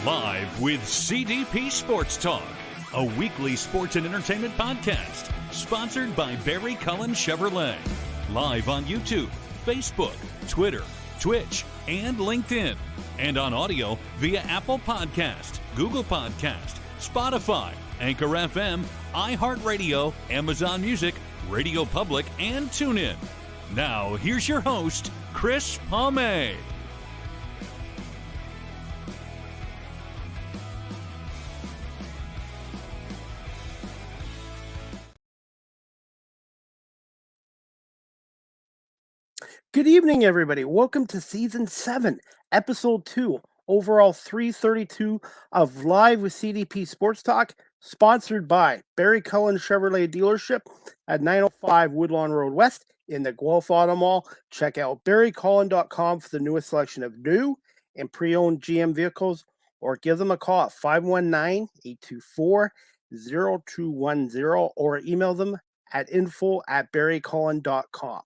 Live with CDP Sports Talk, a weekly sports and entertainment podcast sponsored by Barry Cullen Chevrolet. Live on YouTube, Facebook, Twitter, Twitch, and LinkedIn. And on audio via Apple Podcast, Google Podcast, Spotify, Anchor FM, iHeartRadio, Amazon Music, Radio Public, and TuneIn. Now, here's your host, Chris Palme. Good evening, everybody. Welcome to Season 7, Episode 2, overall 332 of Live with CDP Sports Talk, sponsored by Barry Cullen Chevrolet Dealership at 905 Woodlawn Road West in the Guelph Auto Mall. Check out barrycullen.com for the newest selection of new and pre-owned GM vehicles, or give them a call at 519-824-0210 or email them at info@barrycullen.com.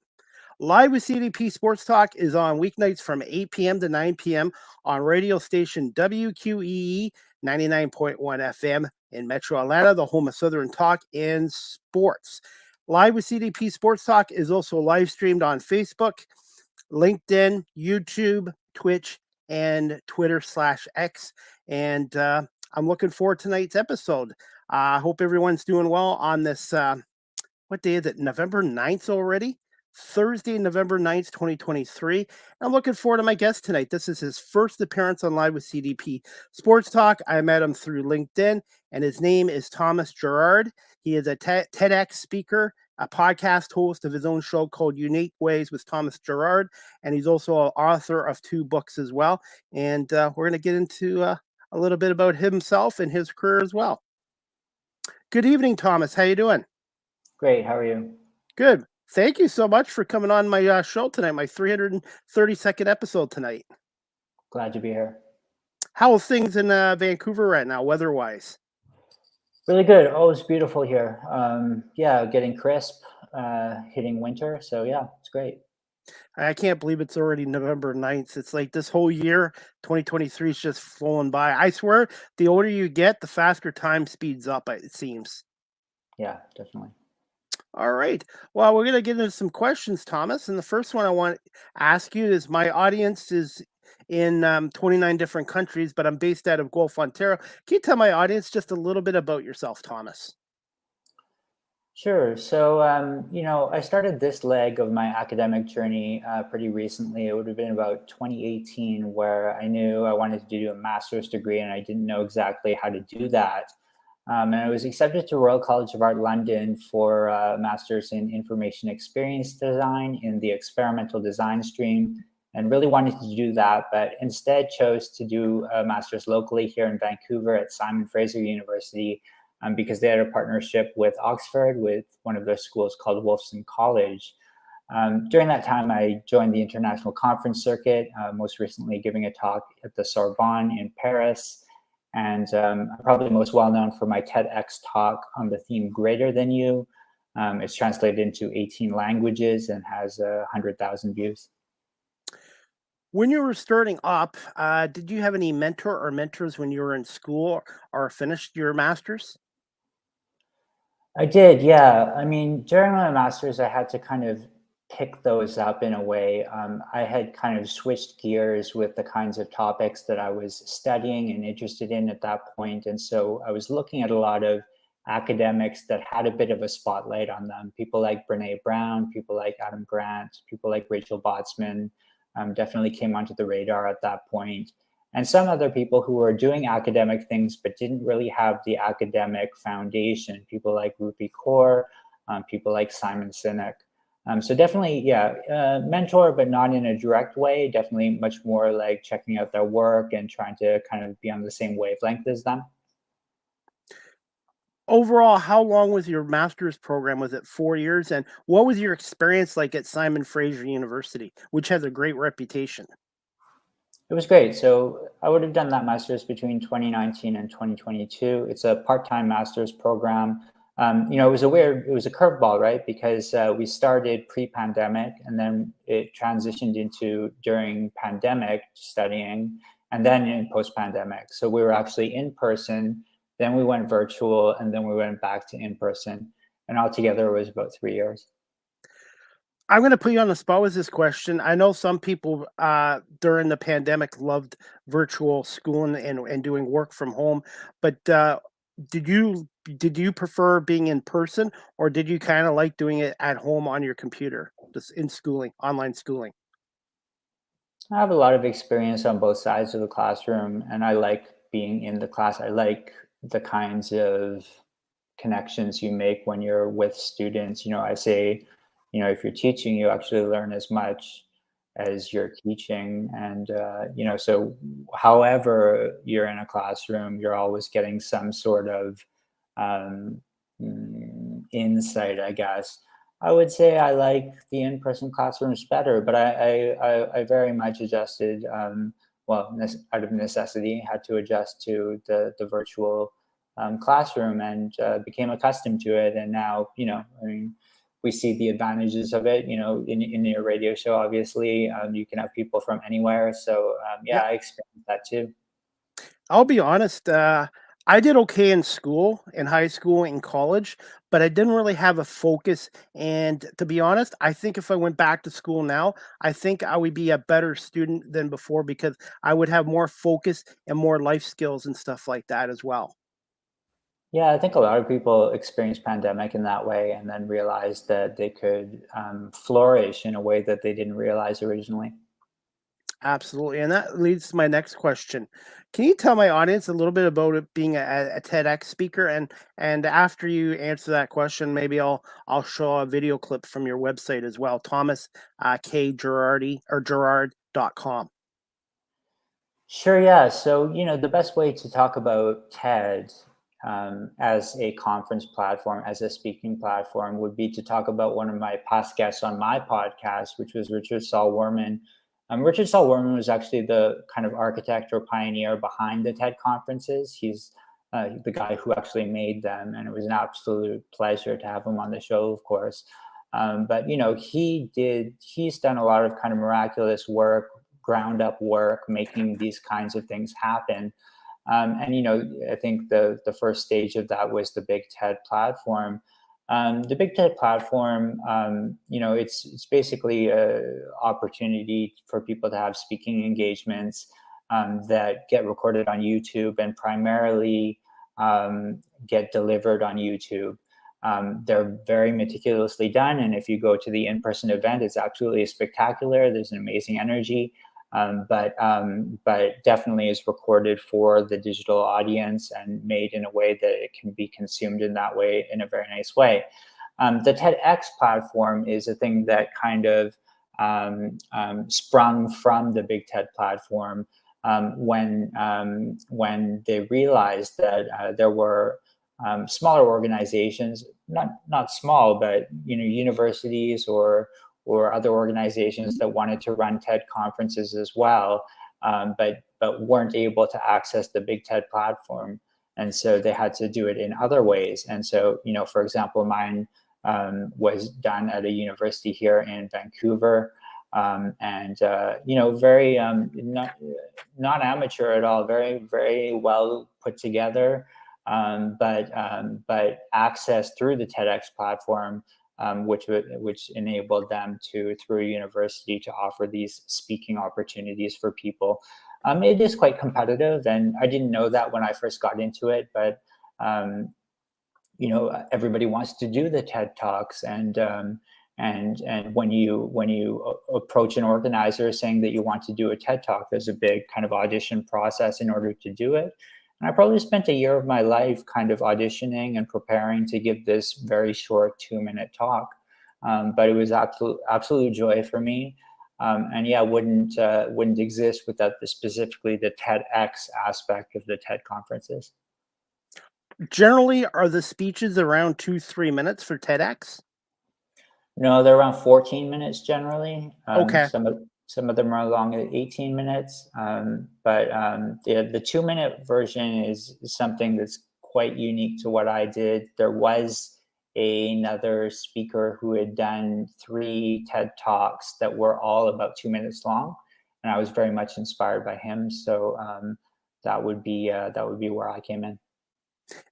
Live with CDP Sports Talk is on weeknights from 8 p.m. to 9 p.m. on radio station WQEE 99.1 FM in Metro Atlanta, the home of Southern Talk and Sports. Live with CDP Sports Talk is also live streamed on Facebook, LinkedIn, YouTube, Twitch, and Twitter/X. And I'm looking forward to tonight's episode. I hope everyone's doing well on this, what day is it, November 9th already? Thursday, November 9th, 2023. I'm looking forward to my guest tonight. This is his first appearance on Live with CDP Sports Talk. I met him through LinkedIn, and his name is Thomas Girard. He is a TEDx speaker, a podcast host of his own show called Unique Ways with Thomas Girard, and he's also an author of 2 books as well. And we're going to get into a little bit about himself and his career as well. Good evening, Thomas. How you doing? Great. How are you? Good. Thank you so much for coming on my show tonight, my 332nd episode tonight. Glad to be here. How are things in Vancouver right now, weather-wise? Really good. Oh, it's beautiful here. Yeah, getting crisp, hitting winter. So yeah, it's great. I can't believe it's already November 9th. It's like this whole year, 2023 is just flowing by. I swear, the older you get, the faster time speeds up, it seems. Yeah, definitely. All right. Well, we're going to get into some questions, Thomas. And the first one I want to ask you is, my audience is in 29 different countries, but I'm based out of Guelph, Ontario. Can you tell my audience just a little bit about yourself, Thomas? Sure. So, I started this leg of my academic journey pretty recently. It would have been about 2018, where I knew I wanted to do a master's degree, and I didn't know exactly how to do that. And I was accepted to Royal College of Art London for a master's in information experience design in the experimental design stream, and really wanted to do that, but instead chose to do a master's locally here in Vancouver at Simon Fraser University, because they had a partnership with Oxford, with one of their schools called Wolfson College. During that time, I joined the international conference circuit, most recently giving a talk at the Sorbonne in Paris. And I'm probably most well known for my TEDx talk on the theme Greater Than You. It's translated into 18 languages and has 100,000 views. When you were starting up, did you have any mentor or mentors when you were in school or finished your master's? I did, yeah. I mean, during my master's, I had to kind of pick those up in a way. I had kind of switched gears with the kinds of topics that I was studying and interested in at that point. And so I was looking at a lot of academics that had a bit of a spotlight on them. People like Brene Brown, people like Adam Grant, people like Rachel Botsman definitely came onto the radar at that point. And some other people who were doing academic things but didn't really have the academic foundation. People like Rupi Kaur, people like Simon Sinek. So definitely, yeah, mentor, but not in a direct way. Definitely much more like checking out their work and trying to kind of be on the same wavelength as them. Overall, how long was your master's program? Was it 4 years? And what was your experience like at Simon Fraser University, which has a great reputation? It was great. So I would have done that master's between 2019 and 2022. It's a part-time master's program. It was a curveball, right? Because we started pre-pandemic, and then it transitioned into during pandemic studying. and then in post-pandemic. So we were actually in person, then we went virtual, and then we went back to in person. And altogether it was about 3 years. I'm going to put you on the spot with this question. I know some people during the pandemic loved virtual schooling and doing work from home, but did you prefer being in person, or did you kind of like doing it at home on your computer, just in schooling, online schooling? I have a lot of experience on both sides of the classroom, and I like being in the class. I like the kinds of connections you make when you're with students. I say, if you're teaching, you actually learn as much as you're teaching. And, so however you're in a classroom, you're always getting some sort of um, insight, I guess. I would say I like the in-person classrooms better, but I very much adjusted, out of necessity, had to adjust to the virtual classroom, and became accustomed to it. And now, we see the advantages of it. In your radio show, obviously, you can have people from anywhere. So Yep. I experienced that too. I'll be honest, I did okay in school, in high school, in college, but I didn't really have a focus. And to be honest, I think if I went back to school now, I think I would be a better student than before, because I would have more focus and more life skills and stuff like that as well. Yeah, I think a lot of people experience pandemic in that way, and then realize that they could flourish in a way that they didn't realize originally. Absolutely. And that leads to my next question. Can you tell my audience a little bit about it being a TEDx speaker? And after you answer that question, maybe I'll show a video clip from your website as well, Thomas K Girardi or Girard.com. Sure, yeah. So, the best way to talk about TED as a conference platform, as a speaking platform, would be to talk about one of my past guests on my podcast, which was Richard Saul Wurman. Richard Saul Wurman was actually the kind of architect or pioneer behind the TED conferences. He's the guy who actually made them, and it was an absolute pleasure to have him on the show, of course. But he's done a lot of kind of miraculous work, ground up work, making these kinds of things happen. And I think the first stage of that was the Big TED platform. The Big TED platform, it's basically an opportunity for people to have speaking engagements that get recorded on YouTube and primarily get delivered on YouTube. They're very meticulously done, and if you go to the in-person event, it's absolutely spectacular. There's an amazing energy. But definitely is recorded for the digital audience and made in a way that it can be consumed in that way, in a very nice way. The TEDx platform is a thing that kind of sprung from the Big TED platform when they realized that there were smaller organizations, not small, but universities or other organizations that wanted to run TED conferences as well, but weren't able to access the Big TED platform. And so they had to do it in other ways. And so, for example, mine was done at a university here in Vancouver, and very not amateur at all, very, very well put together, but access through the TEDx platform, which enabled them to, through a university, to offer these speaking opportunities for people. It is quite competitive, and I didn't know that when I first got into it, but everybody wants to do the TED Talks, and when you approach an organizer saying that you want to do a TED Talk, there's a big kind of audition process in order to do it. And I probably spent a year of my life kind of auditioning and preparing to give this very short 2-minute talk. But it was absolute joy for me. And yeah, wouldn't exist without specifically the TEDx aspect of the TED conferences. Generally, are the speeches around 2-3 minutes for TEDx? No, they're around 14 minutes generally. Okay. Some of them are long at 18 minutes. But the 2-minute version is something that's quite unique to what I did. There was another speaker who had done 3 TED Talks that were all about 2 minutes long. and I was very much inspired by him. So that would be where I came in.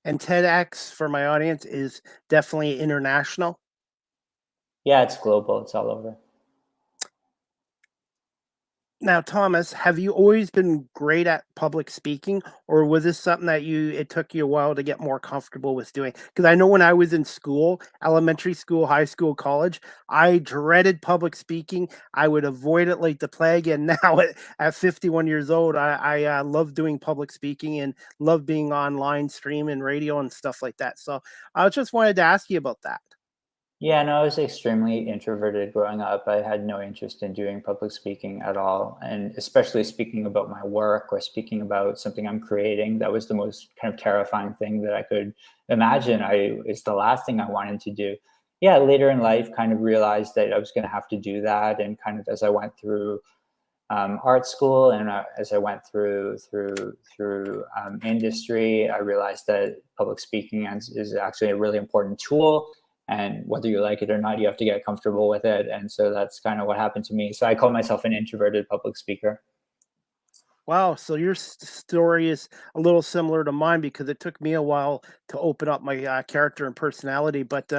And TEDx, for my audience, is definitely international. Yeah, it's global. It's all over. Now, Thomas, have you always been great at public speaking, or was this something that it took you a while to get more comfortable with doing? Because I know when I was in school, elementary school, high school, college, I dreaded public speaking. I would avoid it like the plague. And now at 51 years old, I love doing public speaking and love being online, stream and radio and stuff like that. So I just wanted to ask you about that. Yeah, no, I was extremely introverted growing up. I had no interest in doing public speaking at all, and especially speaking about my work or speaking about something I'm creating. That was the most kind of terrifying thing that I could imagine. It's the last thing I wanted to do. Yeah, later in life, kind of realized that I was going to have to do that, and kind of as I went through art school and as I went through industry, I realized that public speaking is actually a really important tool. And whether you like it or not, you have to get comfortable with it. And so that's kind of what happened to me. So I call myself an introverted public speaker. Wow, so your story is a little similar to mine because it took me a while to open up my character and personality. But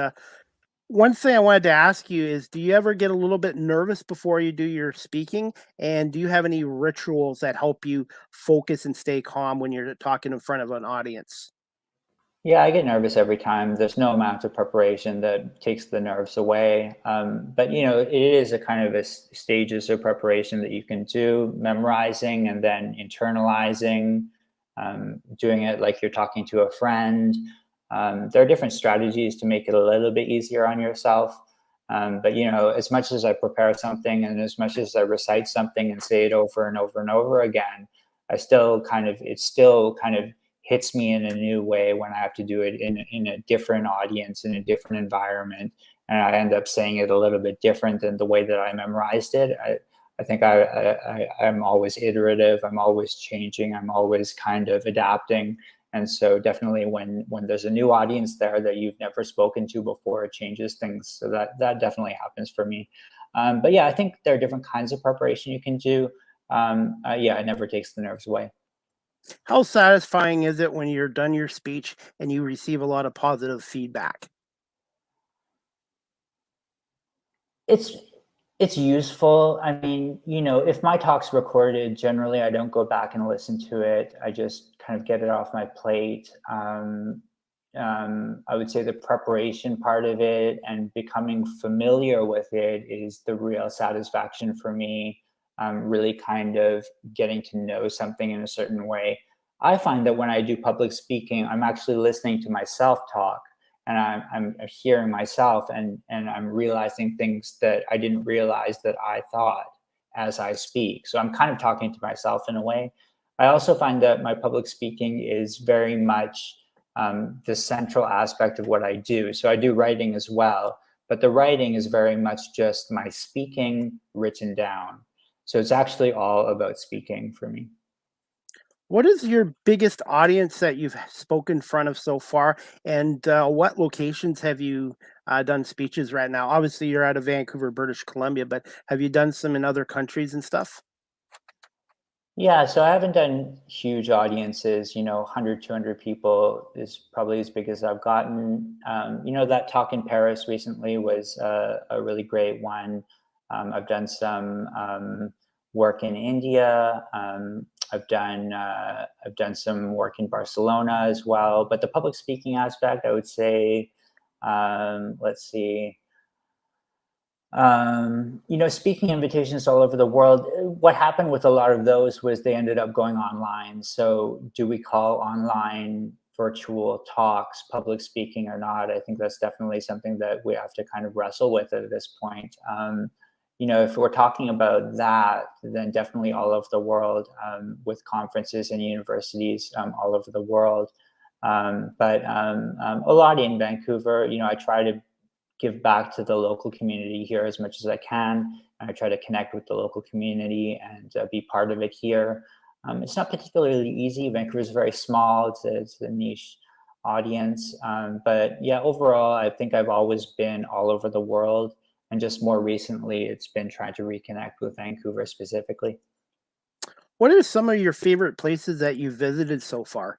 one thing I wanted to ask you is, do you ever get a little bit nervous before you do your speaking? And do you have any rituals that help you focus and stay calm when you're talking in front of an audience? Yeah, I get nervous every time. There's no amount of preparation that takes the nerves away. But it is a kind of stages of preparation that you can do, memorizing and then internalizing, doing it like you're talking to a friend. There are different strategies to make it a little bit easier on yourself. But as much as I prepare something and as much as I recite something and say it over and over and over again, it still kind of hits me in a new way when I have to do it in a different audience, in a different environment, and I end up saying it a little bit different than the way that I memorized it. I think I'm always iterative. I'm always changing. I'm always kind of adapting. And so definitely when there's a new audience there that you've never spoken to before, it changes things. So that definitely happens for me. But yeah, I think there are different kinds of preparation you can do. Yeah, it never takes the nerves away. How satisfying is it when you're done your speech and you receive a lot of positive feedback? It's useful. I mean, if my talk's recorded, generally I don't go back and listen to it. I just kind of get it off my plate. I would say the preparation part of it and becoming familiar with it is the real satisfaction for me. Really kind of getting to know something in a certain way. I find that when I do public speaking, I'm actually listening to myself talk, and I'm hearing myself, and I'm realizing things that I didn't realize that I thought as I speak. So I'm kind of talking to myself in a way. I also find that my public speaking is very much the central aspect of what I do. So I do writing as well, but the writing is very much just my speaking written down. So it's actually all about speaking for me. What is your biggest audience that you've spoken in front of so far? And what locations have you done speeches right now? Obviously, you're out of Vancouver, British Columbia, but have you done some in other countries and stuff? Yeah, so I haven't done huge audiences, 100, 200 people is probably as big as I've gotten. That talk in Paris recently was a really great one. I've done some work in India. I've done some work in Barcelona as well. But the public speaking aspect, I would say, let's see. Speaking invitations all over the world. What happened with a lot of those was they ended up going online. So do we call online virtual talks public speaking or not? I think that's definitely something that we have to kind of wrestle with at this point. If we're talking about that, then definitely all over the world, with conferences and universities all over the world. But a lot in Vancouver. I try to give back to the local community here as much as I can. And I try to connect with the local community and be part of it here. It's not particularly easy. Vancouver is very small. It's a niche audience. But yeah, overall, I think I've always been all over the world. And just more recently, it's been trying to reconnect with Vancouver specifically. What are some of your favorite places that you've visited so far?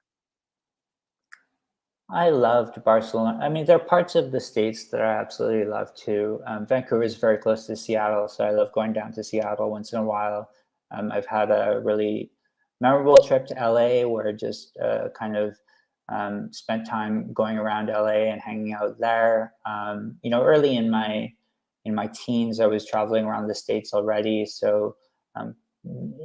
I loved Barcelona. I mean, there are parts of the States that I absolutely love too. Vancouver is very close to Seattle, so I love going down to Seattle once in a while. I've had a really memorable trip to LA where I just kind of spent time going around LA and hanging out there. Early in my teens, I was traveling around the States already. So um,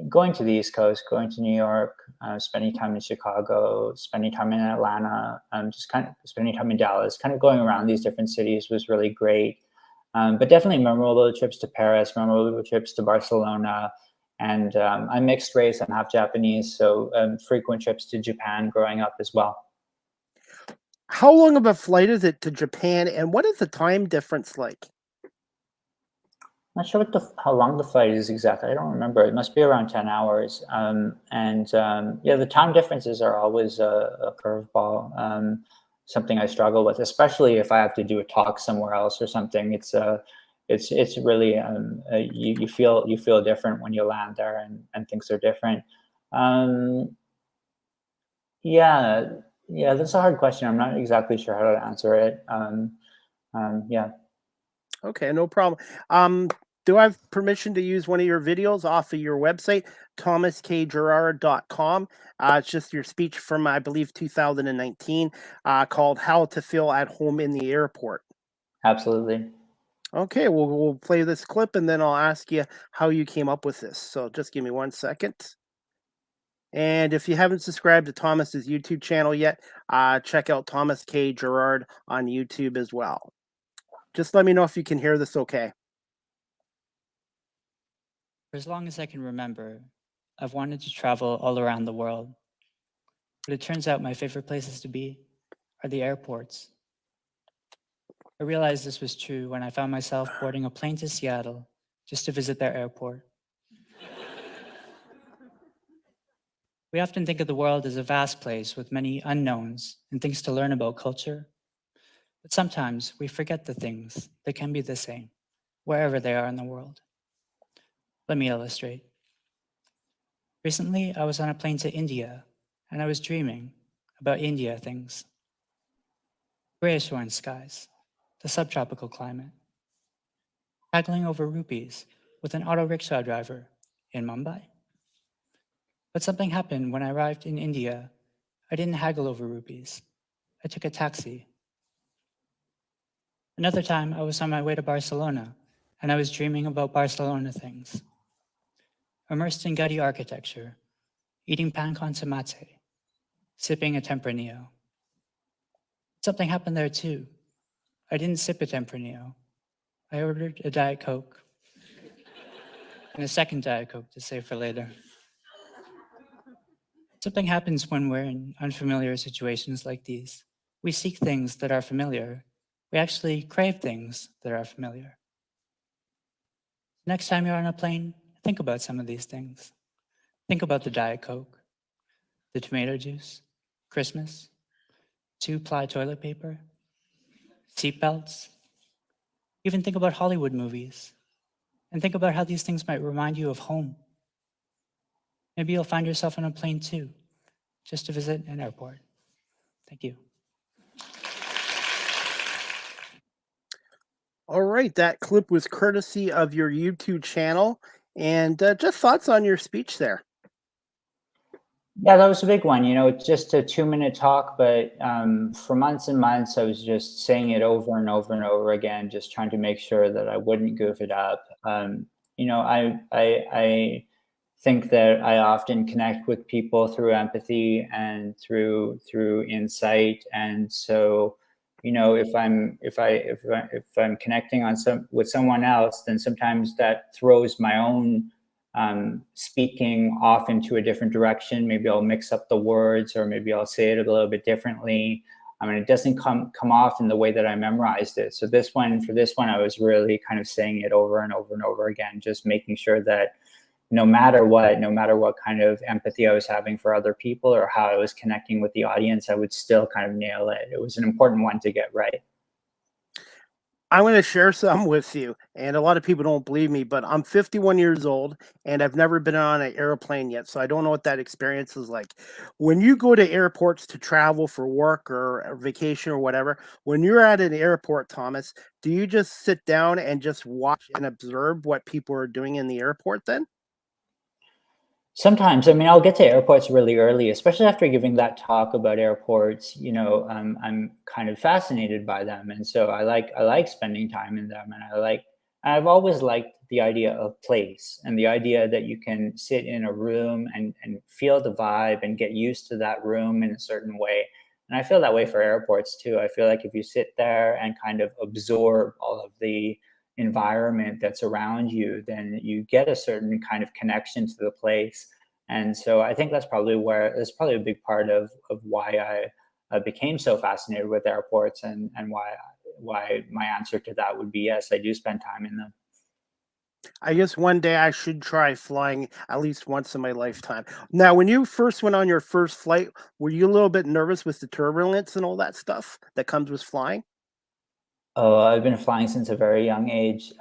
going to the East Coast, going to New York, spending time in Chicago, spending time in Atlanta, just kind of spending time in Dallas, kind of going around these different cities was really great. But definitely memorable trips to Paris, memorable trips to Barcelona. And I'm mixed race, I'm half Japanese, so frequent trips to Japan growing up as well. How long of a flight is it to Japan, and what is the time difference like? Not sure how long the flight is exactly. I don't remember. It must be around 10 hours. Yeah, the time differences are always a curveball. Something I struggle with, especially if I have to do a talk somewhere else or something. It's really you feel different when you land there, and things are different. Um, yeah, yeah, that's a hard question. I'm not exactly sure how to answer it. Yeah. Okay, no problem. Do I have permission to use one of your videos off of your website, thomaskgirard.com? It's just your speech from, I believe, 2019, called How to Feel at Home in the Airport. Absolutely. Okay, we'll play this clip and then I'll ask you how you came up with this. So just give me 1 second. And if you haven't subscribed to Thomas's YouTube channel yet, check out Thomas K. Girard on YouTube as well. Just let me know if you can hear this okay. For as long as I can remember, I've wanted to travel all around the world. But it turns out my favorite places to be are the airports. I realized this was true when I found myself boarding a plane to Seattle just to visit their airport. We often think of the world as a vast place with many unknowns and things to learn about culture. But sometimes we forget the things that can be the same, wherever they are in the world. Let me illustrate. Recently, I was on a plane to India, and I was dreaming about India things. Grayish orange skies, the subtropical climate, haggling over rupees with an auto rickshaw driver in Mumbai. But something happened when I arrived in India. I didn't haggle over rupees. I took a taxi. Another time, I was on my way to Barcelona, and I was dreaming about Barcelona things. Immersed in Gaudi architecture, eating pan con tomate, sipping a Tempranillo. Something happened there too. I didn't sip a Tempranillo. I ordered a Diet Coke and a second Diet Coke to save for later. Something happens when we're in unfamiliar situations like these. We seek things that are familiar. We actually crave things that are familiar. Next time you're on a plane, think about some of these things. Think about the Diet Coke, the tomato juice, Christmas, 2-ply toilet paper, seatbelts. Even think about Hollywood movies, and think about how these things might remind you of home. Maybe you'll find yourself on a plane too, just to visit an airport. Thank you. All right, that clip was courtesy of your YouTube channel. And just thoughts on your speech there. Yeah, that was a big one. It's just a 2-minute talk, but for months and months, I was just saying it over and over and over again, just trying to make sure that I wouldn't goof it up. I think that I often connect with people through empathy and through insight, and so if I'm connecting with someone else, then sometimes that throws my own speaking off into a different direction. Maybe I'll mix up the words, or maybe I'll say it a little bit differently. I mean, it doesn't come off in the way that I memorized it. So for this one, I was really kind of saying it over and over and over again, just making sure that no matter what kind of empathy I was having for other people or how I was connecting with the audience, I would still kind of nail it. It was an important one to get right. I'm going to share some with you, and a lot of people don't believe me, but I'm 51 years old, and I've never been on an airplane yet, so I don't know what that experience is like. When you go to airports to travel for work or a vacation or whatever, when you're at an airport, Thomas, do you just sit down and just watch and observe what people are doing in the airport then? Sometimes, I mean, I'll get to airports really early, especially after giving that talk about airports. I'm kind of fascinated by them, and so I like spending time in them, and I've always liked the idea of place and the idea that you can sit in a room and feel the vibe and get used to that room in a certain way. And I feel that way for airports too. I feel like if you sit there and kind of absorb all of the environment that's around you, then you get a certain kind of connection to the place. And so I think that's probably a big part of why I became so fascinated with airports, and why my answer to that would be yes, I do spend time in them. I guess one day I should try flying at least once in my lifetime. Now, when you first went on your first flight, were you a little bit nervous with the turbulence and all that stuff that comes with flying? Oh, I've been flying since a very young age.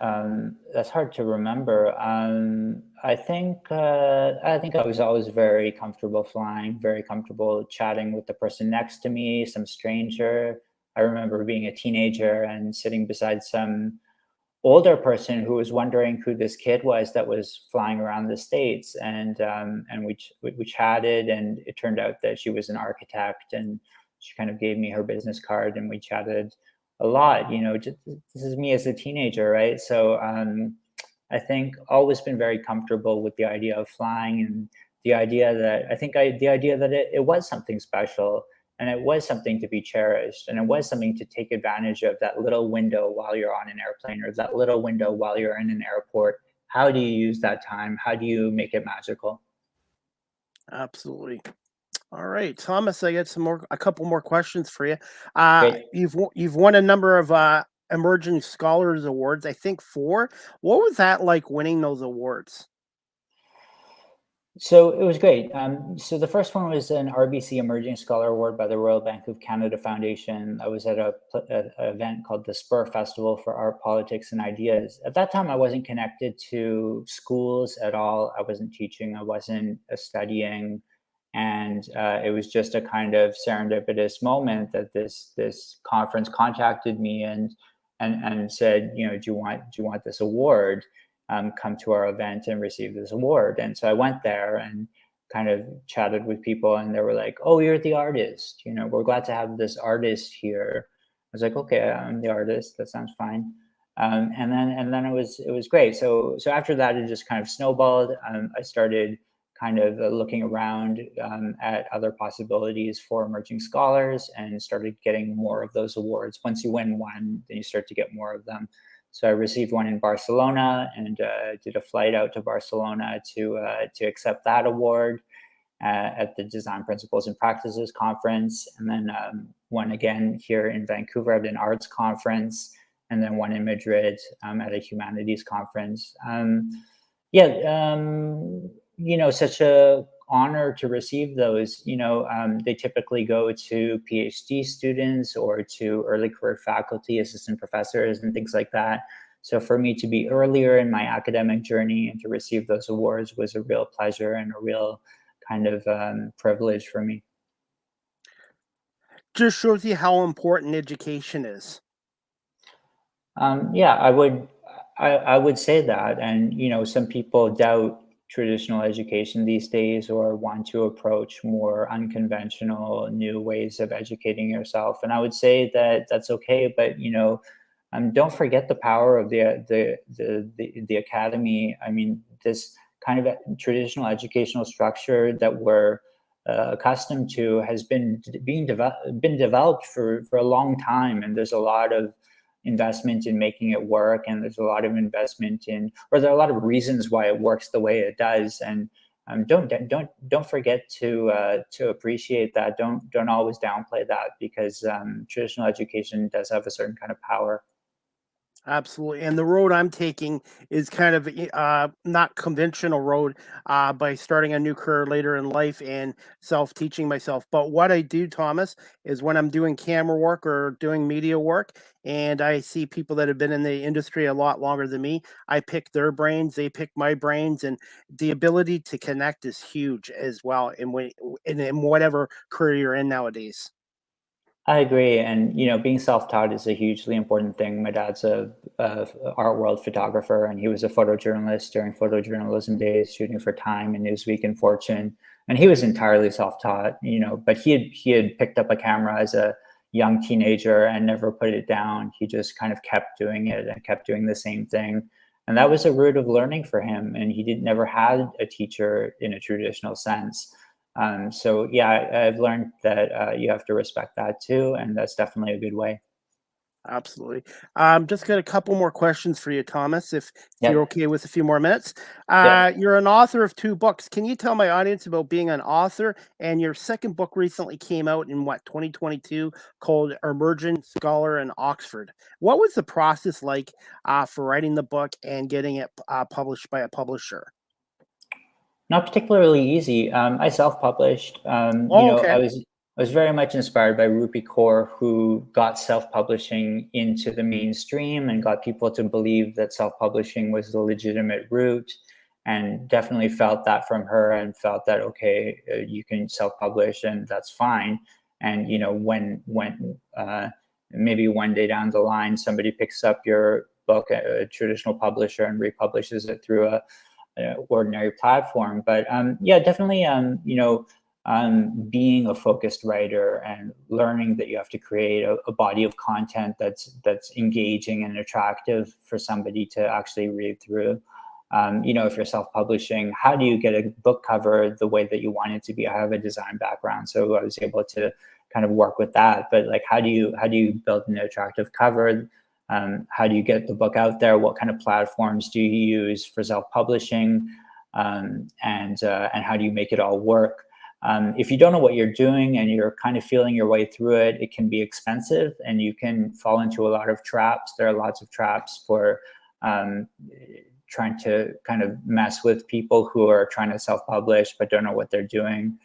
That's hard to remember. I think I was always very comfortable flying, very comfortable chatting with the person next to me, some stranger. I remember being a teenager and sitting beside some older person who was wondering who this kid was that was flying around the states, and we chatted, and it turned out that she was an architect, and she kind of gave me her business card, and we chatted a lot. This is me as a teenager, right? So I think always been very comfortable with the idea of flying, and the idea that it was something special, and it was something to be cherished, and it was something to take advantage of, that little window while you're on an airplane, or that little window while you're in an airport. How do you use that time? How do you make it magical? Absolutely. All right, Thomas, I got a couple more questions for you. Great. You've won a number of emerging scholars awards. I think four. What was that like winning those awards? So it was great. So the first one was an RBC Emerging Scholar Award by the Royal Bank of Canada Foundation. I was at an event called the Spur Festival for Art, Politics, and Ideas. At that time, I wasn't connected to schools at all. I wasn't teaching. I wasn't studying, and it was just a kind of serendipitous moment that this conference contacted me, and said, do you want this award? Come to our event and receive this award. And so I went there and kind of chatted with people, and they were like, "Oh, you're the artist. We're glad to have this artist here." I was like, "Okay, I'm the artist. That sounds fine." And then it was great. So after that, it just kind of snowballed. I started kind of looking around at other possibilities for emerging scholars, and started getting more of those awards. Once you win one, then you start to get more of them. So I received one in Barcelona, and did a flight out to Barcelona to accept that award at the Design Principles and Practices Conference, and then one again here in Vancouver at an arts conference, and then one in Madrid at a humanities conference. Yeah, such a honor to receive those. They typically go to PhD students or to early career faculty, assistant professors, and things like that. So for me to be earlier in my academic journey and to receive those awards was a real pleasure and a real kind of privilege for me. Just shows you how important education is. Yeah, I would say that, and some people doubt traditional education these days, or want to approach more unconventional new ways of educating yourself, and I would say that that's okay. But don't forget the power of the academy. I mean, this kind of traditional educational structure that we're accustomed to has been developed for a long time, and there's a lot of investment in making it work, and there's a lot of investment in, or there are a lot of reasons why it works the way it does. And don't forget to appreciate that. Don't always downplay that, because traditional education does have a certain kind of power. Absolutely. And the road I'm taking is kind of not conventional road by starting a new career later in life and self-teaching myself. But what I do, Thomas, is when I'm doing camera work or doing media work and I see people that have been in the industry a lot longer than me, I pick their brains, they pick my brains, and the ability to connect is huge as well in whatever career you're in nowadays. I agree, and being self-taught is a hugely important thing. My dad's a art world photographer, and he was a photojournalist during photojournalism days, shooting for Time and Newsweek and Fortune. And he was entirely self-taught, but he had picked up a camera as a young teenager and never put it down. He just kind of kept doing it and kept doing the same thing, and that was a route of learning for him. And he never had a teacher in a traditional sense. So yeah, I've learned that you have to respect that too, and that's definitely a good way. Absolutely. Just got a couple more questions for you, Thomas, if you're Yep. okay with a few more minutes. Yep. You're an author of 2 books. Can you tell my audience about being an author? And your second book recently came out in 2022, called Emerging Scholar in Oxford. What was the process like for writing the book and getting it published by a publisher? Not particularly easy. I self-published. Oh, okay. I was very much inspired by Rupi Kaur, who got self-publishing into the mainstream and got people to believe that self-publishing was the legitimate route, and definitely felt that from her, and felt that okay, you can self-publish and that's fine. And when maybe one day down the line somebody picks up your book at a traditional publisher and republishes it through a ordinary platform. But yeah, definitely, being a focused writer and learning that you have to create a body of content that's engaging and attractive for somebody to actually read through. If you're self-publishing, how do you get a book cover the way that you want it to be? I have a design background, so I was able to kind of work with that. But like, how do you build an attractive cover? How do you get the book out there? What kind of platforms do you use for self-publishing? And how do you make it all work? If you don't know what you're doing and you're kind of feeling your way through it, it can be expensive and you can fall into a lot of traps. There are lots of traps for trying to kind of mess with people who are trying to self-publish but don't know what they're doing.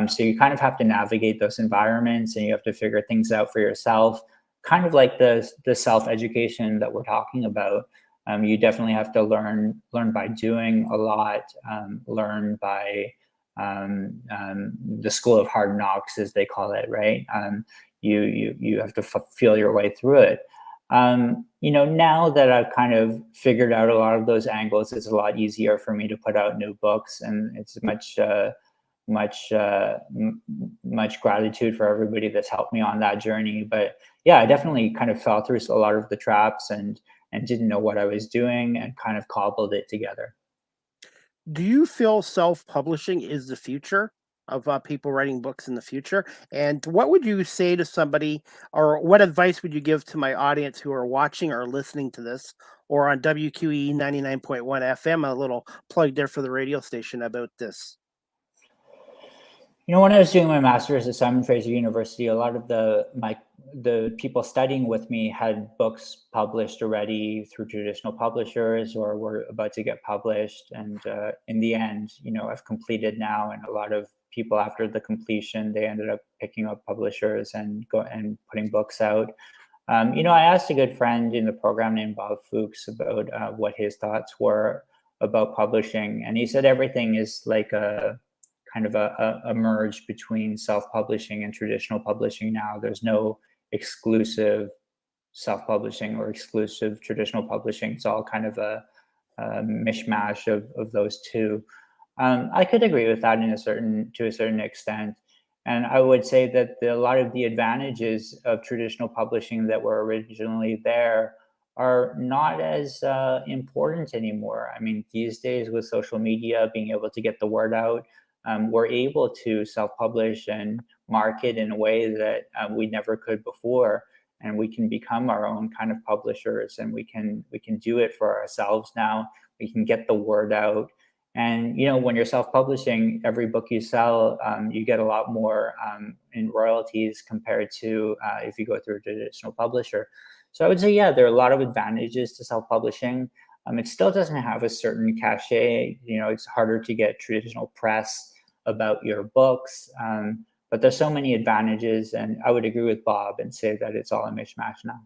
So you kind of have to navigate those environments and you have to figure things out for yourself. Kind of like the self-education that we're talking about. You definitely have to learn by doing a lot, learn by the school of hard knocks, as they call it, right? You have to feel your way through it. Now that I've kind of figured out a lot of those angles, it's a lot easier for me to put out new books, and it's much gratitude for everybody that's helped me on that journey. But yeah, I definitely kind of fell through a lot of the traps and didn't know what I was doing and kind of cobbled it together. Do you feel self-publishing is the future of people writing books in the future? And what would you say to somebody, or what advice would you give to my audience who are watching or listening to this, or on WQE 99.1 FM, a little plug there for the radio station about this? When I was doing my master's at Simon Fraser University, a lot of the people studying with me had books published already through traditional publishers or were about to get published. And in the end, I've completed now, and a lot of people after the completion, they ended up picking up publishers and putting books out. I asked a good friend in the program named Bob Fuchs about what his thoughts were about publishing, and he said everything is like a kind of a merge between self-publishing and traditional publishing now. There's no exclusive self-publishing or exclusive traditional publishing. It's all kind of a mishmash of those two. I could agree with that to a certain extent. And I would say that a lot of the advantages of traditional publishing that were originally there are not as important anymore. I mean, these days with social media, being able to get the word out, we're able to self-publish and market in a way that we never could before, and we can become our own kind of publishers, and we can do it for ourselves now. We can get the word out, and when you're self-publishing, every book you sell, you get a lot more in royalties compared to if you go through a traditional publisher. So I would say, yeah, there are a lot of advantages to self-publishing. It still doesn't have a certain cachet. It's harder to get traditional press about your books, but there's so many advantages, and I would agree with Bob and say that it's all a mishmash now.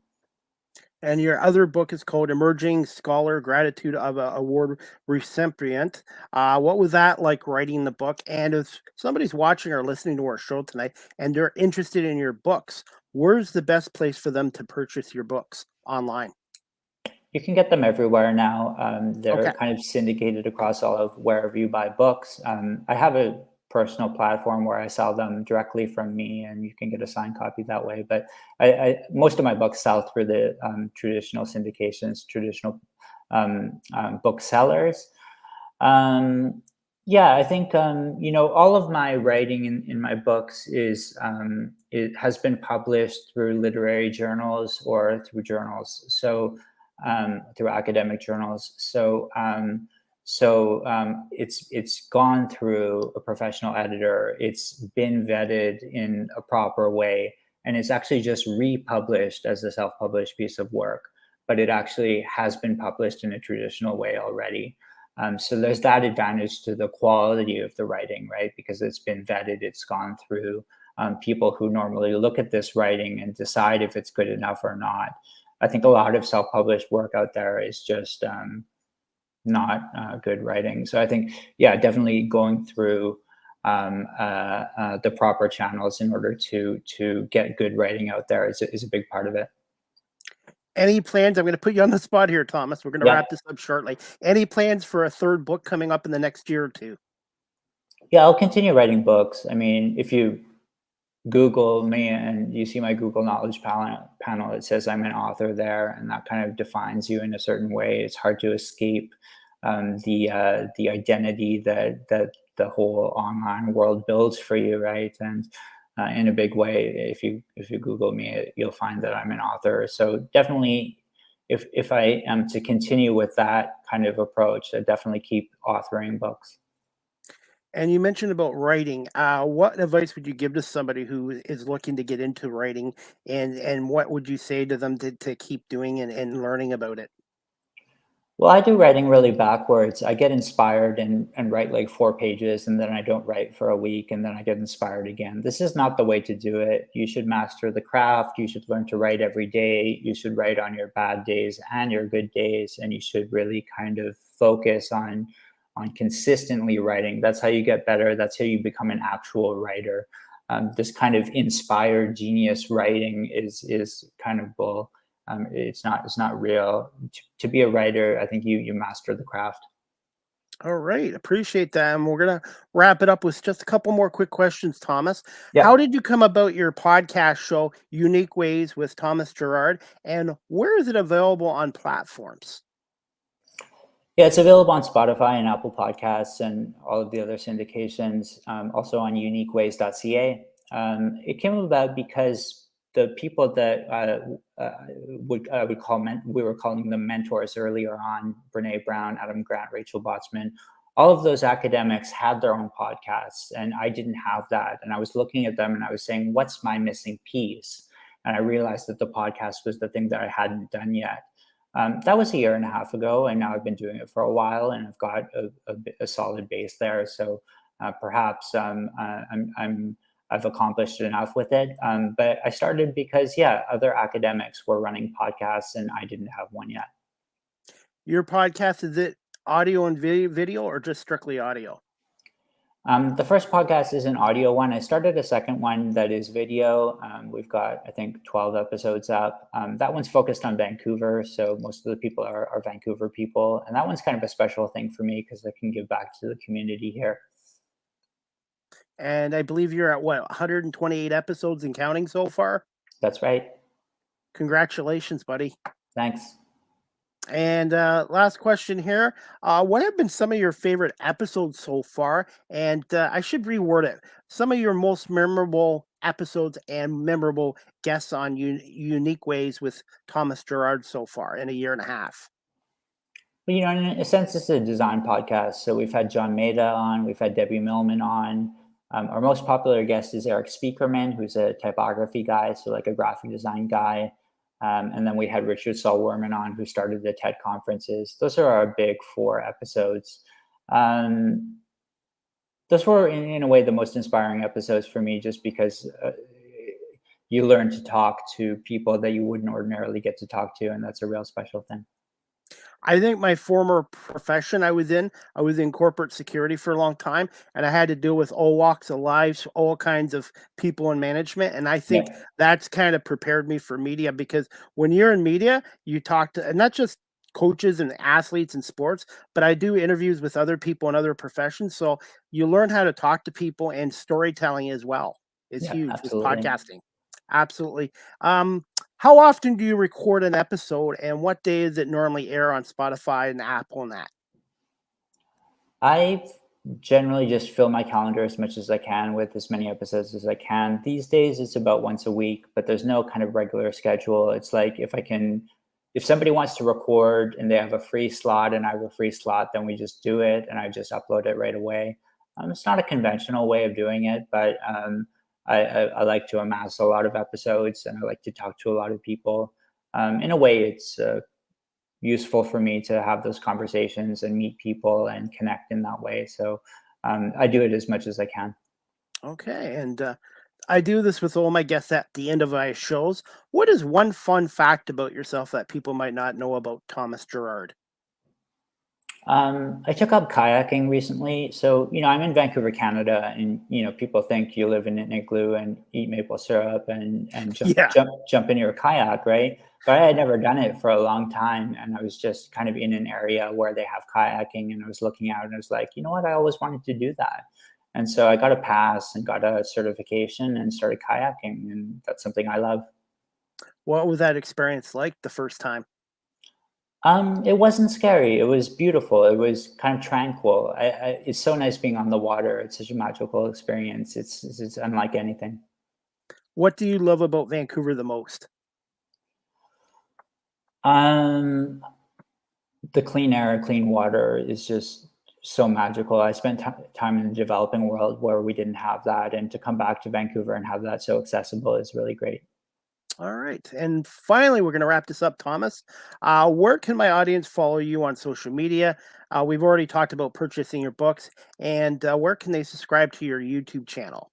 And your other book is called Emerging Scholar, Gratitude of an Award Recipient. What was that like writing the book? And if somebody's watching or listening to our show tonight and they're interested in your books, where's the best place for them to purchase your books online? You can get them everywhere now. They're Okay. kind of syndicated across all of wherever you buy books. I have a personal platform where I sell them directly from me, and you can get a signed copy that way. But most of my books sell through the traditional syndications, traditional booksellers. Yeah, I think all of my writing in my books it has been published through literary journals or through journals. So through academic journals. So it's gone through a professional editor. It's been vetted in a proper way, and it's actually just republished as a self-published piece of work. But it actually has been published in a traditional way already. So there's that advantage to the quality of the writing, right? Because it's been vetted, it's gone through people who normally look at this writing and decide if it's good enough or not. I think a lot of self-published work out there is just not good writing. So I think, yeah, definitely going through the proper channels in order to get good writing out there is a big part of it. Any plans? I'm going to put you on the spot here, Thomas. We're going to Yeah. wrap this up shortly. Any plans for a third book coming up in the next year or two? Yeah, I'll continue writing books. I mean, if you Google me and you see my Google Knowledge panel, it says I'm an author there, and that kind of defines you in a certain way. It's hard to escape the identity that the whole online world builds for you, right? And in a big way, if you Google me, you'll find that I'm an author. So definitely, if I am to continue with that kind of approach, I definitely keep authoring books. And you mentioned about writing. What advice would you give to somebody who is looking to get into writing, and what would you say to them to keep doing and learning about it? Well, I do writing really backwards. I get inspired and write like 4 pages, and then I don't write for a week, and then I get inspired again. This is not the way to do it. You should master the craft. You should learn to write every day. You should write on your bad days and your good days, and you should really kind of focus on consistently writing. That's how you get better. That's how you become an actual writer. This kind of inspired genius writing is kind of bull. It's not real. To be a writer, I think you master the craft. All right, appreciate that. And we're gonna wrap it up with just a couple more quick questions, Thomas. Yeah. How did you come about your podcast show, Unique Ways with Thomas Girard, and where is it available on platforms? Yeah, it's available on Spotify and Apple Podcasts and all of the other syndications. Also on uniqueways.ca. It came about because the people that we were calling them mentors earlier on, Brene Brown, Adam Grant, Rachel Botsman, all of those academics had their own podcasts, and I didn't have that. And I was looking at them and I was saying, what's my missing piece? And I realized that the podcast was the thing that I hadn't done yet. That was 1.5 years ago, and now I've been doing it for a while, and I've got a solid base there. So perhaps I've accomplished enough with it. But I started because, yeah, other academics were running podcasts, and I didn't have one yet. Your podcast, is it audio and video or just strictly audio? The first podcast is an audio one. I started a second one that is video. We've got, I think, 12 episodes up. That one's focused on Vancouver, so most of the people are Vancouver people. And that one's kind of a special thing for me because I can give back to the community here. And I believe you're at 128 episodes and counting so far? That's right. Congratulations, buddy. Thanks. And last question here. What have been some of your favorite episodes so far? And I should reword it. Some of your most memorable episodes and memorable guests on Unique Ways with Thomas Girard so far in 1.5 years. Well, in a sense, it's a design podcast. So we've had John Maeda on, we've had Debbie Millman on. Our most popular guest is Eric Speakerman, who's a typography guy, so like a graphic design guy. And then we had Richard Saul-Wurman on, who started the TED conferences. Those are our big 4 episodes. Those were, in a way, the most inspiring episodes for me, just because you learn to talk to people that you wouldn't ordinarily get to talk to, and that's a real special thing. I think my former profession I was in corporate security for a long time, and I had to deal with all walks of life, all kinds of people in management. And I think that's kind of prepared me for media, because when you're in media, you talk to, and not just coaches and athletes in sports, but I do interviews with other people in other professions. So you learn how to talk to people, and storytelling as well is huge with podcasting. Absolutely. How often do you record an episode, and what day does it normally air on Spotify and Apple and that? I generally just fill my calendar as much as I can with as many episodes as I can. These days it's about once a week, but there's no kind of regular schedule. It's like if somebody wants to record and they have a free slot and I have a free slot, then we just do it and I just upload it right away. It's not a conventional way of doing it, but I like to amass a lot of episodes, and I like to talk to a lot of people. In a way, it's useful for me to have those conversations and meet people and connect in that way. So I do it as much as I can. Okay. And I do this with all my guests at the end of my shows. What is one fun fact about yourself that people might not know about Thomas Girard? I took up kayaking recently. So, I'm in Vancouver, Canada, and, people think you live in an igloo and eat maple syrup and jump in your kayak, right? But I had never done it for a long time. And I was just kind of in an area where they have kayaking, and I was looking out and I was like, you know what? I always wanted to do that. And so I got a pass and got a certification and started kayaking. And that's something I love. What was that experience like the first time? It wasn't scary. It was beautiful. It was kind of tranquil. It's so nice being on the water. It's such a magical experience. It's unlike anything. What do you love about Vancouver the most? The clean air, clean water is just so magical. I spent time in the developing world where we didn't have that, and to come back to Vancouver and have that so accessible is really great. All right. And finally, we're going to wrap this up, Thomas. Where can my audience follow you on social media? We've already talked about purchasing your books. And where can they subscribe to your YouTube channel?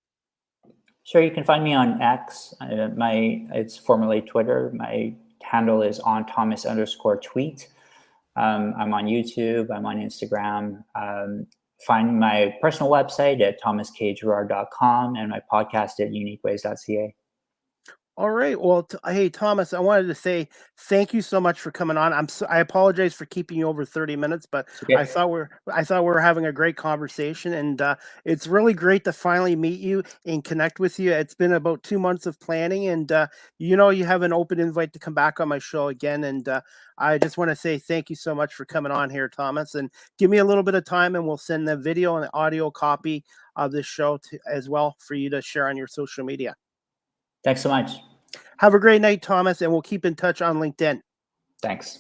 Sure. You can find me on X. It's formerly Twitter. My handle is @onthomas_tweet. I'm on YouTube. I'm on Instagram. Find my personal website at thomaskgirard.com and my podcast at uniqueways.ca. All right. Well, hey, Thomas, I wanted to say thank you so much for coming on. I apologize for keeping you over 30 minutes, but okay. I thought we were having a great conversation, and it's really great to finally meet you and connect with you. It's been about 2 months of planning, and you have an open invite to come back on my show again. And I just want to say thank you so much for coming on here, Thomas, and give me a little bit of time, and we'll send the video and the audio copy of this show as well for you to share on your social media. Thanks so much. Have a great night, Thomas, and we'll keep in touch on LinkedIn. Thanks.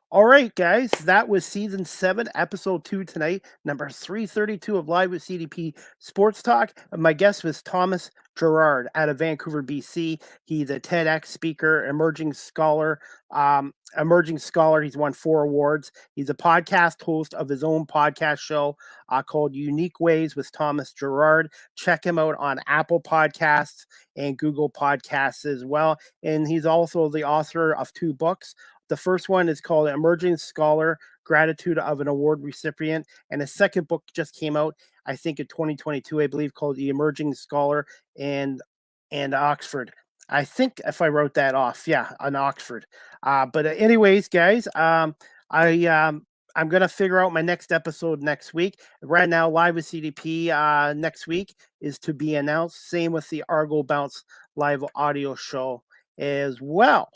All right, guys, that was season 7, episode 2 tonight, number 332 of Live with CDP Sports Talk. My guest was Thomas Girard out of Vancouver, BC. He's a TEDx speaker, emerging scholar. He's won 4 awards. He's a podcast host of his own podcast show called Unique Ways with Thomas Girard. Check him out on Apple Podcasts and Google Podcasts as well. And he's also the author of 2 books. The first one is called Emerging Scholar, Gratitude of an Award Recipient. And the second book just came out, I think in 2022, I believe, called The Emerging Scholar and Oxford. I think if I wrote that off, yeah, on Oxford. But anyways, guys, I'm going to figure out my next episode next week. Right now, Live with CDP next week is to be announced. Same with the Argo Bounce live audio show as well.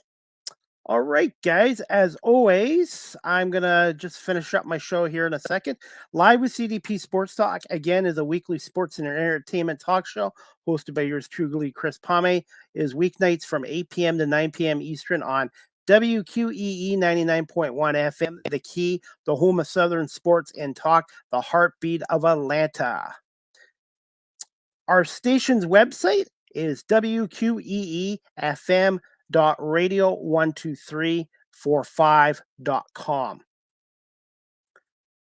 All right, guys, as always, I'm going to just finish up my show here in a second. Live with CDP Sports Talk, again, is a weekly sports and entertainment talk show hosted by yours truly, Chris Pame. Is weeknights from 8 p.m. to 9 p.m. Eastern on WQEE 99.1 FM, The Key, the home of Southern sports and talk, the heartbeat of Atlanta. Our station's website is wqeefm.radio12345.com.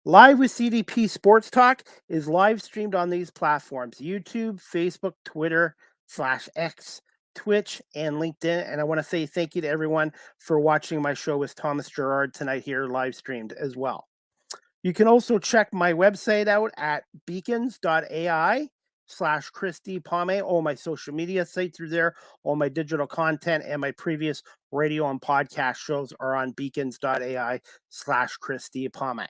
Live with CDP Sports Talk is live streamed on these platforms: YouTube, Facebook, Twitter /X, Twitch, and LinkedIn. And I want to say thank you to everyone for watching my show with Thomas Girard tonight here live streamed as well. You can also check my website out at beacons.ai/Christy Palme. All my social media sites are there. All my digital content and my previous radio and podcast shows are on beacons.ai/Christy Palme.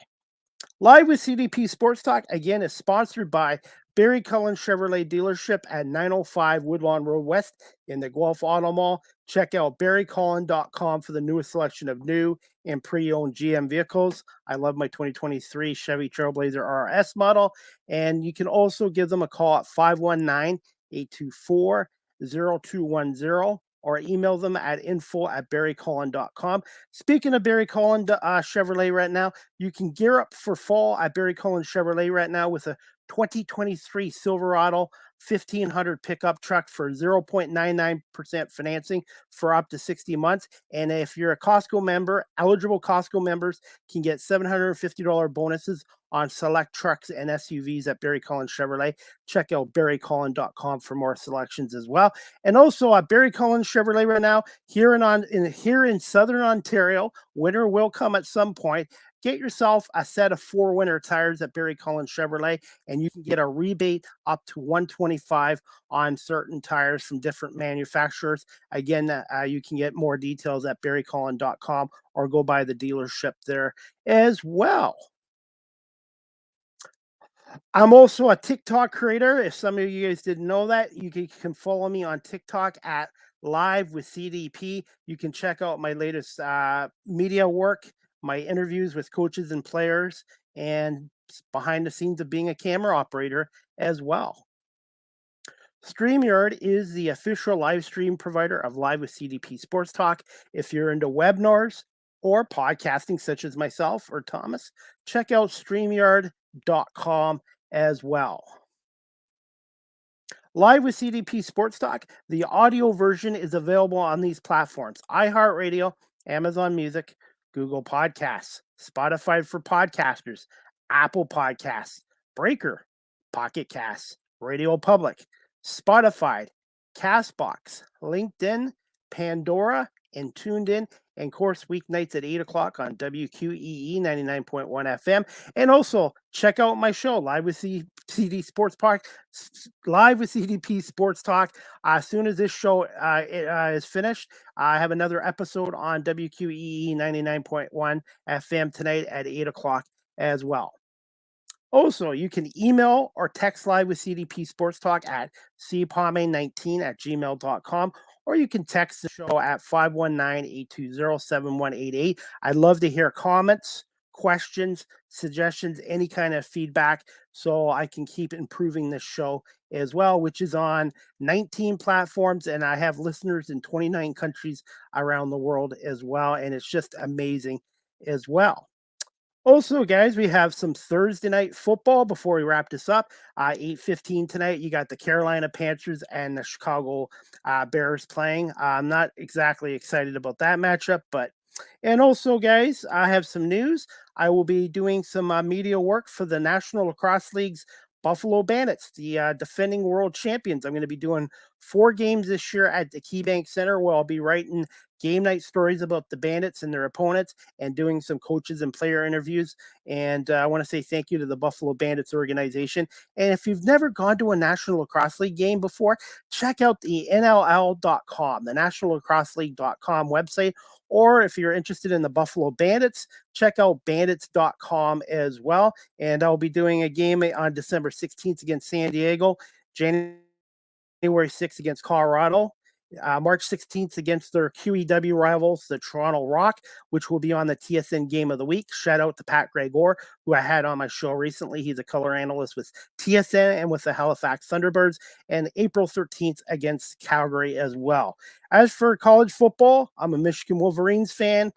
Live with CDP Sports Talk, again, is sponsored by Barry Cullen Chevrolet Dealership at 905 Woodlawn Road West in the Guelph Auto Mall. Check out barrycullen.com for the newest selection of new and pre-owned GM vehicles. I love my 2023 Chevy Trailblazer RS model. And you can also give them a call at 519-824-0210 or email them at info@barrycullen.com. Speaking of Barry Cullen Chevrolet right now, you can gear up for fall at Barry Cullen Chevrolet right now with a 2023 Silverado 1500 pickup truck for 0.99% financing for up to 60 months. And if you're a Costco member, eligible Costco members can get $750 bonuses on select trucks and SUVs at Barry Cullen Chevrolet. Check out barrycullen.com for more selections as well. And also at Barry Cullen Chevrolet right now, here in Southern Ontario, winter will come at some point. Get yourself a set of 4 winter tires at Barry Cullen Chevrolet, and you can get a rebate up to $125 on certain tires from different manufacturers. Again, you can get more details at barrycullen.com or go by the dealership there as well. I'm also a TikTok creator. If some of you guys didn't know that, you can follow me on TikTok at Live with CDP. You can check out my latest media work, my interviews with coaches and players, and behind the scenes of being a camera operator as well. StreamYard is the official live stream provider of Live with CDP Sports Talk. If you're into webinars or podcasting, such as myself or Thomas, check out StreamYard.com as well. Live with CDP Sports Talk, the audio version is available on these platforms: iHeartRadio, Amazon Music, Google Podcasts, Spotify for podcasters, Apple Podcasts, Breaker, Pocket Casts, Radio Public, Spotify, Castbox, LinkedIn, Pandora, and Tuned In, and of course weeknights at 8 o'clock on WQEE 99.1 FM. And also check out my show, Live with CDP Sports Talk. As soon as this show is finished, I have another episode on WQEE 99.1 FM tonight at 8 o'clock as well. Also, you can email or text Live with CDP Sports Talk at cpalme19@gmail.com, or you can text the show at 519-820-7188. I'd love to hear comments, questions, suggestions, any kind of feedback, so I can keep improving this show as well, which is on 19 platforms, and I have listeners in 29 countries around the world as well, and it's just amazing as well. Also, guys, we have some Thursday night football before we wrap this up. 8:15 tonight, you got the Carolina Panthers and the Chicago Bears playing. I'm not exactly excited about that matchup, and also, guys, I have some news. I will be doing some media work for the National Lacrosse League's Buffalo Bandits, the defending world champions. I'm going to be doing 4 games this year at the KeyBank Center, where I'll be writing game night stories about the Bandits and their opponents and doing some coaches and player interviews. And I want to say thank you to the Buffalo Bandits organization. And if you've never gone to a National Lacrosse League game before, check out the NLL.com, the National Lacrosse League.com website. Or if you're interested in the Buffalo Bandits, check out bandits.com as well. And I'll be doing a game on December 16th against San Diego, January 6th against Colorado, March 16th against their QEW rivals, the Toronto Rock, which will be on the TSN Game of the Week. Shout out to Pat Gregor, who I had on my show recently. He's a color analyst with TSN and with the Halifax Thunderbirds. And April 13th against Calgary as well. As for college football, I'm a Michigan Wolverines fan.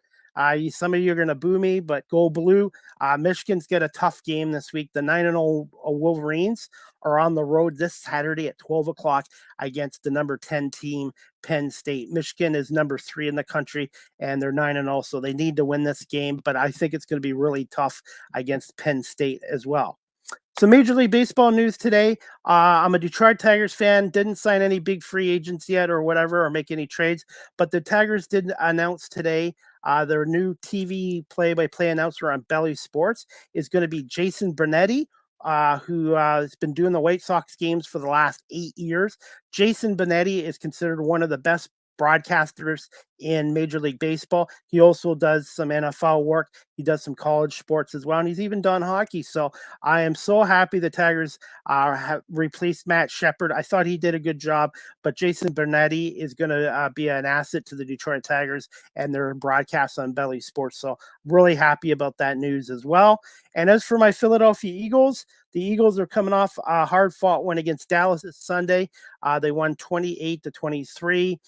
Some of you are going to boo me, but go blue. Michigan's got a tough game this week. The 9-0 Wolverines are on the road this Saturday at 12 o'clock against the number 10 team, Penn State. Michigan is number 3 in the country, and they're 9-0, so they need to win this game, but I think it's going to be really tough against Penn State as well. So Major League Baseball news today. I'm a Detroit Tigers fan. Didn't sign any big free agents yet or whatever or make any trades. But the Tigers did announce today their new TV play-by-play announcer on Belly Sports is going to be Jason Benetti, who has been doing the White Sox games for the last 8 years. Jason Benetti is considered one of the best broadcasters in Major League Baseball. He also does some NFL work. He does some college sports as well, and he's even done hockey. So I am so happy the Tigers have replaced Matt Shepard. I thought he did a good job, but Jason Benetti is going to be an asset to the Detroit Tigers and their broadcasts on Belly Sports. So really happy about that news as well. And as for my Philadelphia Eagles, the Eagles are coming off a hard-fought win against Dallas this Sunday. They won 28-23.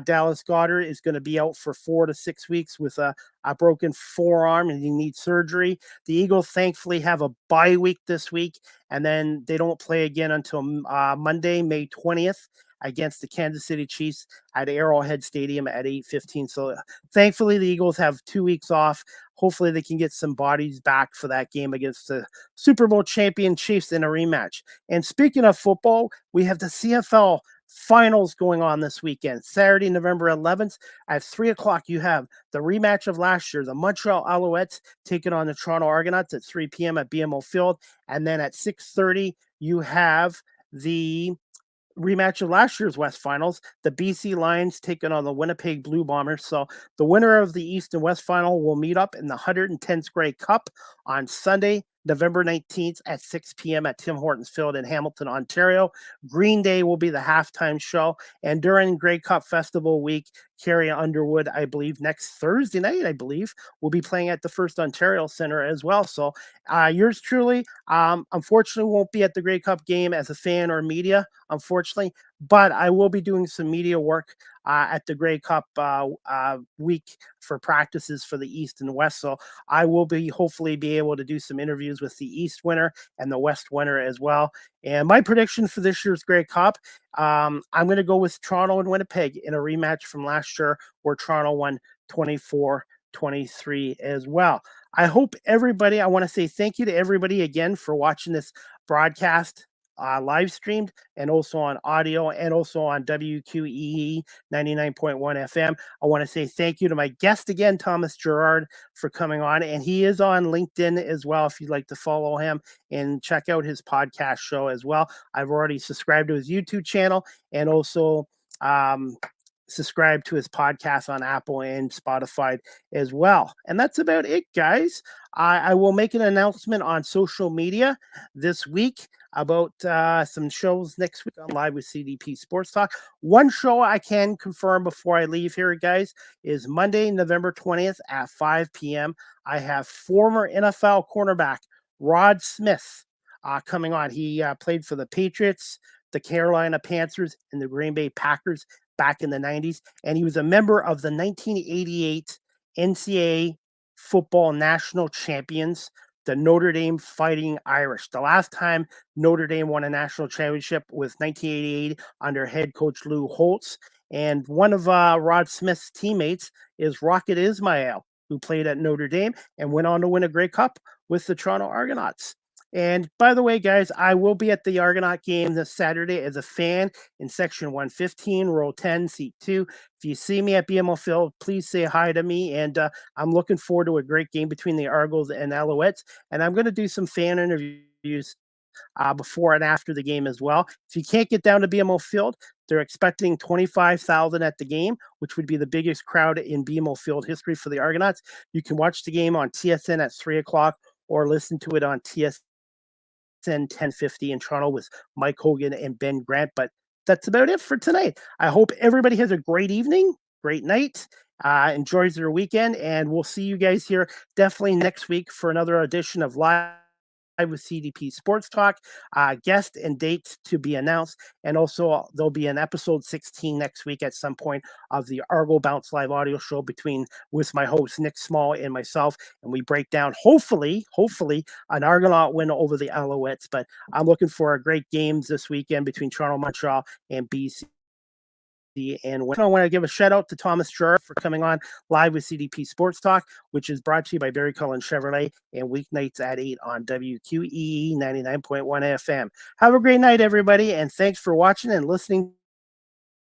Dallas Goedert is going to be out for 4 to 6 weeks with a broken forearm, and he needs surgery. The Eagles thankfully have a bye week this week, and then they don't play again until Monday, May 20th. Against the Kansas City Chiefs at Arrowhead Stadium at 8:15. So thankfully the Eagles have 2 weeks off. Hopefully they can get some bodies back for that game against the Super Bowl champion Chiefs in a rematch. And speaking of football, we have the CFL finals going on this weekend. Saturday, November 11th at 3 o'clock, you have the rematch of last year, the Montreal Alouettes taking on the Toronto Argonauts at 3 p.m. at BMO Field. And then at 6:30, you have the rematch of last year's West Finals, the BC Lions taking on the Winnipeg Blue Bombers. So the winner of the East and West Final will meet up in the 110th Grey Cup on Sunday, November 19th at 6 p.m. at Tim Hortons Field in Hamilton, Ontario. Green Day will be the halftime show. And during Grey Cup Festival week, Carrie Underwood, I believe, next Thursday night, will be playing at the First Ontario Center as well. So yours truly, unfortunately, won't be at the Grey Cup game as a fan or media, unfortunately, but I will be doing some media work at the Grey Cup week for practices for the East and West. So I will be hopefully be able to do some interviews with the East winner and the West winner as well. And my prediction for this year's Grey Cup, I'm going to go with Toronto and Winnipeg in a rematch from last year where Toronto won 24-23 as well. I hope everybody, I want to say thank you to everybody again for watching this broadcast live streamed and also on audio and also on WQEE 99.1 FM. I want to say thank you to my guest again, Thomas Girard, for coming on. And he is on LinkedIn as well if you'd like to follow him and check out his podcast show as well. I've already subscribed to his YouTube channel and also subscribe to his podcast on Apple and Spotify as well. And that's about it, guys. I will make an announcement on social media this week about some shows next week on Live with CDP Sports Talk. One show I can confirm before I leave here, guys, is Monday, November 20th at 5 p.m. I have former NFL cornerback Rod Smith coming on. He played for the Patriots, the Carolina Panthers, and the Green Bay Packers back in the 90s, and he was a member of the 1988 NCAA football national champions, the Notre Dame Fighting Irish. The last time Notre Dame won a national championship was 1988 under head coach Lou Holtz, and one of Rod Smith's teammates is Rocket Ismail, who played at Notre Dame and went on to win a Grey Cup with the Toronto Argonauts. And by the way, guys, I will be at the Argonaut game this Saturday as a fan in section 115, row 10, seat 2. If you see me at BMO Field, please say hi to me. And I'm looking forward to a great game between the Argos and Alouettes. And I'm going to do some fan interviews before and after the game as well. If you can't get down to BMO Field, they're expecting 25,000 at the game, which would be the biggest crowd in BMO Field history for the Argonauts. You can watch the game on TSN at 3 o'clock or listen to it on TSN 1050 in Toronto with Mike Hogan and Ben Grant. But that's about it for tonight. I hope everybody has a great evening, great night, enjoys their weekend, and we'll see you guys here definitely next week for another edition of Live with CDP Sports Talk, guest and dates to be announced. And also there'll be an episode 16 next week at some point of the Argo Bounce Live audio show with my host, Nick Small, and myself. And we break down, hopefully, an Argonaut win over the Alouettes. But I'm looking for a great games this weekend between Toronto, Montreal, and BC. And I want to give a shout out to Thomas Girard for coming on live with CDP Sports Talk, which is brought to you by Barry Cullen Chevrolet, and weeknights at 8 on WQEE 99.1 FM. Have a great night, everybody, and thanks for watching and listening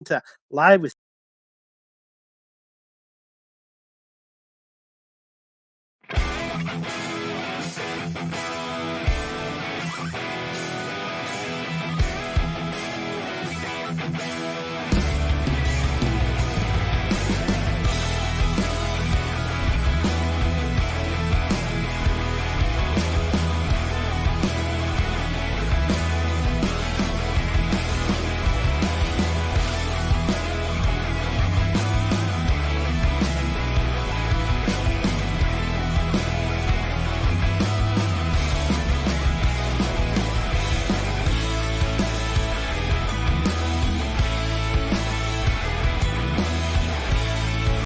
to Live with